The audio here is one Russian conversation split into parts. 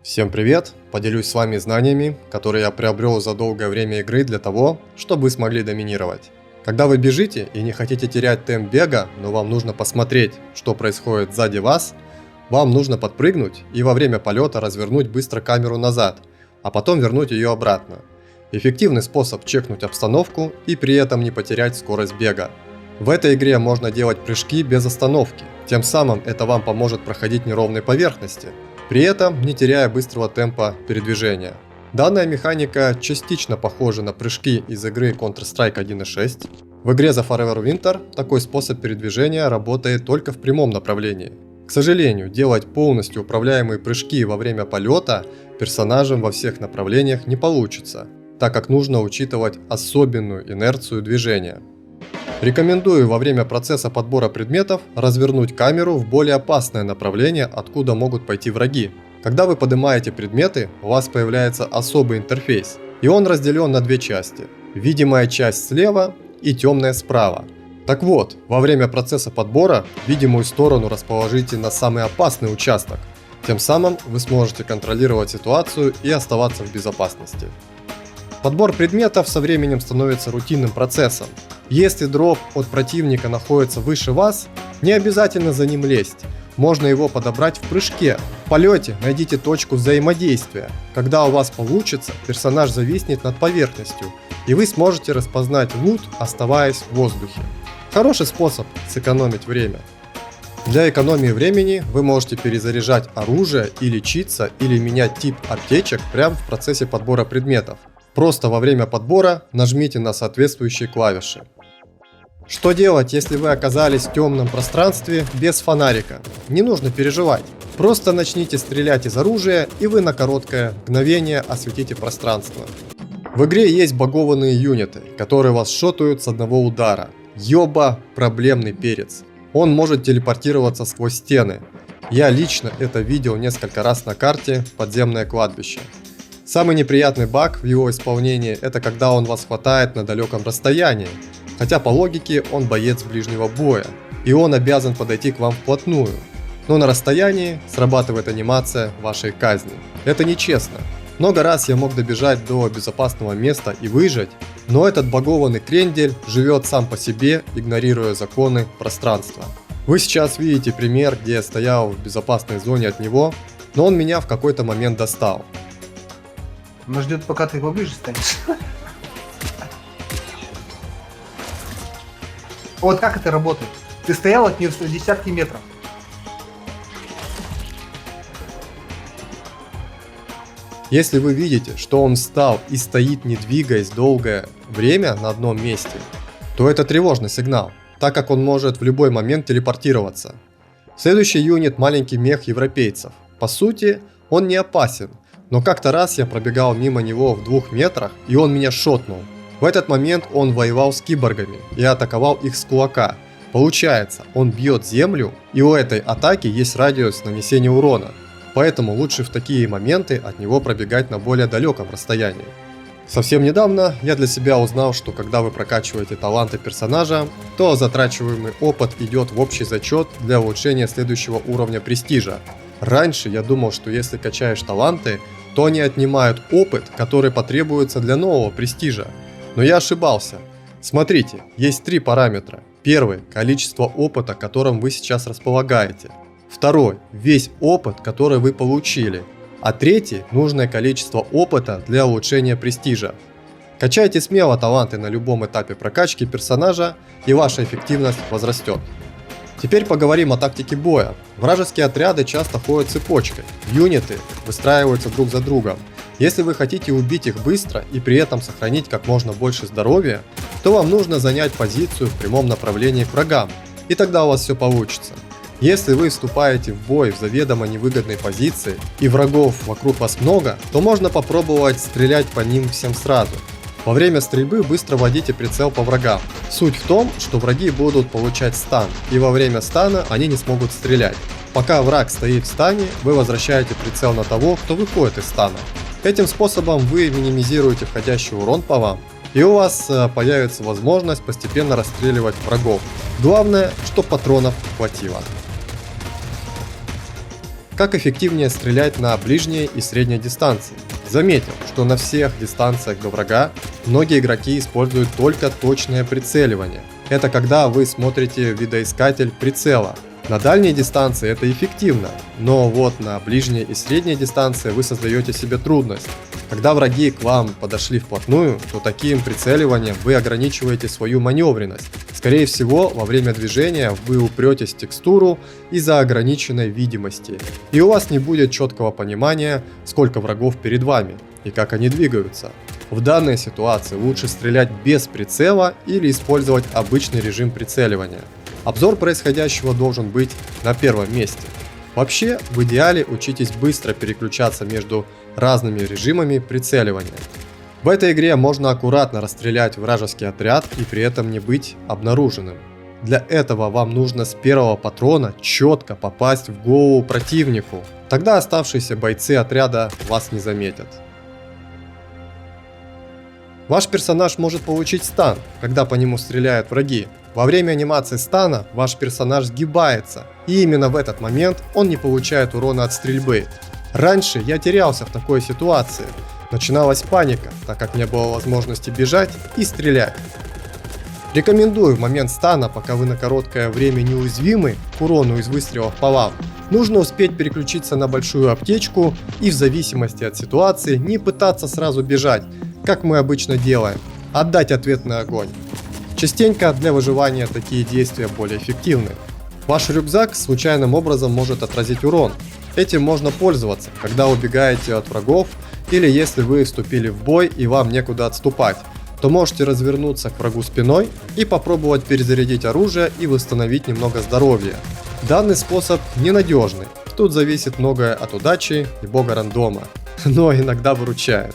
Всем привет! Поделюсь с вами знаниями, которые я приобрел за долгое время игры для того, чтобы вы смогли доминировать. Когда вы бежите и не хотите терять темп бега, но вам нужно посмотреть, что происходит сзади вас, вам нужно подпрыгнуть и во время полета развернуть быстро камеру назад, а потом вернуть ее обратно. Эффективный способ чекнуть обстановку и при этом не потерять скорость бега. В этой игре можно делать прыжки без остановки, тем самым это вам поможет проходить неровные поверхности, при этом не теряя быстрого темпа передвижения. Данная механика частично похожа на прыжки из игры Counter-Strike 1.6. В игре The Forever Winter такой способ передвижения работает только в прямом направлении. К сожалению, делать полностью управляемые прыжки во время полета персонажем во всех направлениях не получится, так как нужно учитывать особенную инерцию движения. Рекомендую во время процесса подбора предметов развернуть камеру в более опасное направление, откуда могут пойти враги. Когда вы поднимаете предметы, у вас появляется особый интерфейс, и он разделен на две части. Видимая часть слева и темная справа. Так вот, во время процесса подбора видимую сторону расположите на самый опасный участок. Тем самым вы сможете контролировать ситуацию и оставаться в безопасности. Подбор предметов со временем становится рутинным процессом. Если дроп от противника находится выше вас, не обязательно за ним лезть. Можно его подобрать в прыжке. В полете найдите точку взаимодействия. Когда у вас получится, персонаж зависнет над поверхностью, и вы сможете распознать лут, оставаясь в воздухе. Хороший способ сэкономить время. Для экономии времени вы можете перезаряжать оружие и лечиться, или менять тип аптечек прямо в процессе подбора предметов. Просто во время подбора нажмите на соответствующие клавиши. Что делать, если вы оказались в темном пространстве без фонарика? Не нужно переживать. Просто начните стрелять из оружия, и вы на короткое мгновение осветите пространство. В игре есть багованные юниты, которые вас шотают с одного удара. Йоба – проблемный перец. Он может телепортироваться сквозь стены. Я лично это видел несколько раз на карте «Подземное кладбище». Самый неприятный баг в его исполнении – это когда он вас хватает на далеком расстоянии, хотя по логике он боец ближнего боя, и он обязан подойти к вам вплотную. Но на расстоянии срабатывает анимация вашей казни. Это нечестно. Много раз я мог добежать до безопасного места и выжить, но этот багованный крендель живет сам по себе, игнорируя законы пространства. Вы сейчас видите пример, где я стоял в безопасной зоне от него, но он меня в какой-то момент достал. Он ждет, пока ты поближе станешь. Вот как это работает? Ты стоял от нее в десятки метров. Если вы видите, что он встал и стоит, не двигаясь долгое время на одном месте, то это тревожный сигнал, так как он может в любой момент телепортироваться. Следующий юнит – маленький мех европейцев. По сути, он не опасен, но как-то раз я пробегал мимо него в 2 метрах, и он меня шотнул. В этот момент он воевал с киборгами и атаковал их с кулака. Получается, он бьет землю, и у этой атаки есть радиус нанесения урона. Поэтому лучше в такие моменты от него пробегать на более далеком расстоянии. Совсем недавно я для себя узнал, что когда вы прокачиваете таланты персонажа, то затрачиваемый опыт идет в общий зачет для улучшения следующего уровня престижа. Раньше я думал, что если качаешь таланты, то они отнимают опыт, который потребуется для нового престижа. Но я ошибался. Смотрите, есть 3 параметра. Первый – количество опыта, которым вы сейчас располагаете. Второй – весь опыт, который вы получили. А третий – нужное количество опыта для улучшения престижа. Качайте смело таланты на любом этапе прокачки персонажа, и ваша эффективность возрастет. Теперь поговорим о тактике боя. Вражеские отряды часто ходят цепочкой. Юниты выстраиваются друг за другом. Если вы хотите убить их быстро и при этом сохранить как можно больше здоровья, то вам нужно занять позицию в прямом направлении к врагам, и тогда у вас все получится. Если вы вступаете в бой в заведомо невыгодной позиции и врагов вокруг вас много, то можно попробовать стрелять по ним всем сразу. Во время стрельбы быстро вводите прицел по врагам. Суть в том, что враги будут получать стан, и во время стана они не смогут стрелять. Пока враг стоит в стане, вы возвращаете прицел на того, кто выходит из стана. Этим способом вы минимизируете входящий урон по вам, и у вас появится возможность постепенно расстреливать врагов. Главное, чтобы патронов хватило. Как эффективнее стрелять на ближней и средней дистанции? Заметил, что на всех дистанциях до врага многие игроки используют только точное прицеливание. Это когда вы смотрите в видоискатель прицела. На дальней дистанции это эффективно, но вот на ближней и средней дистанции вы создаете себе трудность. Когда враги к вам подошли вплотную, то таким прицеливанием вы ограничиваете свою маневренность. Скорее всего, во время движения вы упретесь в текстуру из-за ограниченной видимости, и у вас не будет четкого понимания, сколько врагов перед вами и как они двигаются. В данной ситуации лучше стрелять без прицела или использовать обычный режим прицеливания. Обзор происходящего должен быть на первом месте. Вообще, в идеале учитесь быстро переключаться между разными режимами прицеливания. В этой игре можно аккуратно расстрелять вражеский отряд и при этом не быть обнаруженным. Для этого вам нужно с первого патрона четко попасть в голову противнику. Тогда оставшиеся бойцы отряда вас не заметят. Ваш персонаж может получить стан, когда по нему стреляют враги. Во время анимации стана ваш персонаж сгибается, и именно в этот момент он не получает урона от стрельбы. Раньше я терялся в такой ситуации. Начиналась паника, так как не было возможности бежать и стрелять. Рекомендую в момент стана, пока вы на короткое время неуязвимы к урону из выстрелов по вам, нужно успеть переключиться на большую аптечку и в зависимости от ситуации не пытаться сразу бежать, как мы обычно делаем, отдать ответный огонь. Частенько для выживания такие действия более эффективны. Ваш рюкзак случайным образом может отразить урон. Этим можно пользоваться, когда убегаете от врагов или если вы вступили в бой и вам некуда отступать, то можете развернуться к врагу спиной и попробовать перезарядить оружие и восстановить немного здоровья. Данный способ ненадежный, тут зависит многое от удачи и бога рандома, но иногда выручает.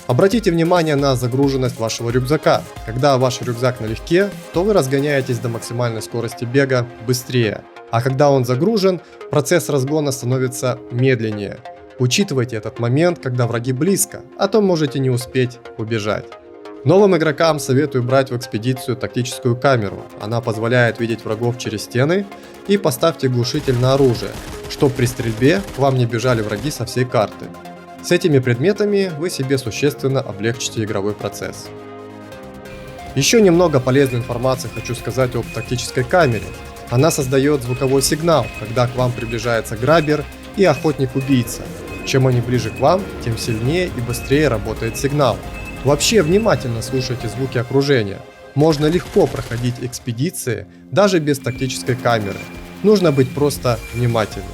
Обратите внимание на загруженность вашего рюкзака. Когда ваш рюкзак налегке, то вы разгоняетесь до максимальной скорости бега быстрее. А когда он загружен, процесс разгона становится медленнее. Учитывайте этот момент, когда враги близко, а то можете не успеть убежать. Новым игрокам советую брать в экспедицию тактическую камеру. Она позволяет видеть врагов через стены, и поставьте глушитель на оружие, чтобы при стрельбе к вам не бежали враги со всей карты. С этими предметами вы себе существенно облегчите игровой процесс. Еще немного полезной информации хочу сказать об тактической камере. Она создает звуковой сигнал, когда к вам приближается граббер и охотник-убийца. Чем они ближе к вам, тем сильнее и быстрее работает сигнал. Вообще внимательно слушайте звуки окружения. Можно легко проходить экспедиции даже без тактической камеры. Нужно быть просто внимательным.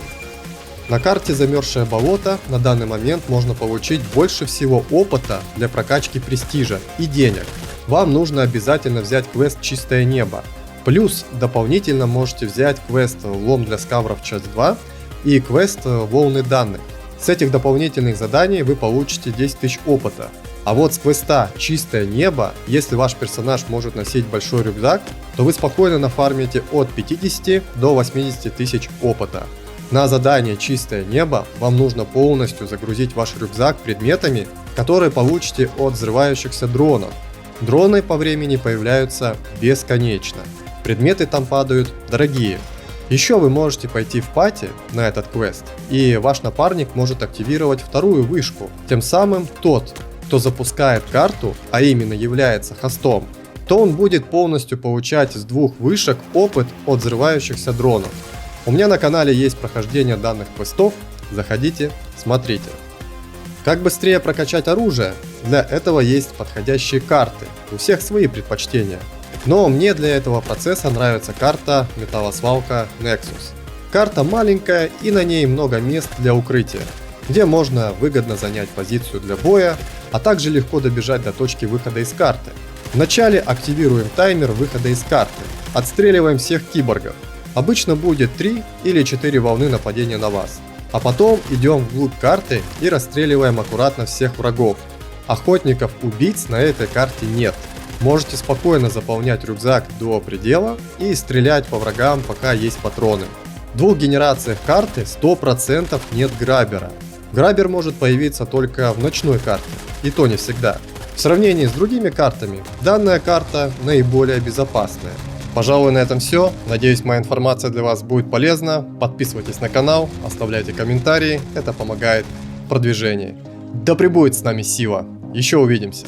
На карте «Замерзшее болото» на данный момент можно получить больше всего опыта для прокачки престижа и денег. Вам нужно обязательно взять квест «Чистое небо». Плюс дополнительно можете взять квест «Лом для скавров. Часть 2» и квест «Волны данных». С этих дополнительных заданий вы получите 10 тысяч опыта. А вот с квеста «Чистое небо», если ваш персонаж может носить большой рюкзак, то вы спокойно нафармите от 50 до 80 тысяч опыта. На задание «Чистое небо» вам нужно полностью загрузить ваш рюкзак предметами, которые получите от взрывающихся дронов. Дроны по времени появляются бесконечно. Предметы там падают дорогие. Еще вы можете пойти в пати на этот квест, и ваш напарник может активировать вторую вышку. Тем самым тот, кто запускает карту, а именно является хостом, то он будет полностью получать с двух вышек опыт от взрывающихся дронов. У меня на канале есть прохождение данных квестов, заходите, смотрите. Как быстрее прокачать оружие? Для этого есть подходящие карты, у всех свои предпочтения. Но мне для этого процесса нравится карта Металлосвалка Nexus. Карта маленькая и на ней много мест для укрытия, где можно выгодно занять позицию для боя, а также легко добежать до точки выхода из карты. Вначале активируем таймер выхода из карты, отстреливаем всех киборгов. Обычно будет 3 или 4 волны нападения на вас. А потом идем вглубь карты и расстреливаем аккуратно всех врагов. Охотников-убийц на этой карте нет. Можете спокойно заполнять рюкзак до предела и стрелять по врагам, пока есть патроны. В двух генерациях карты 100% нет граббера. Граббер может появиться только в ночной карте, и то не всегда. В сравнении с другими картами, данная карта наиболее безопасная. Пожалуй, на этом все. Надеюсь, моя информация для вас будет полезна. Подписывайтесь на канал, оставляйте комментарии, это помогает в продвижении. Да пребудет с нами сила. Еще увидимся.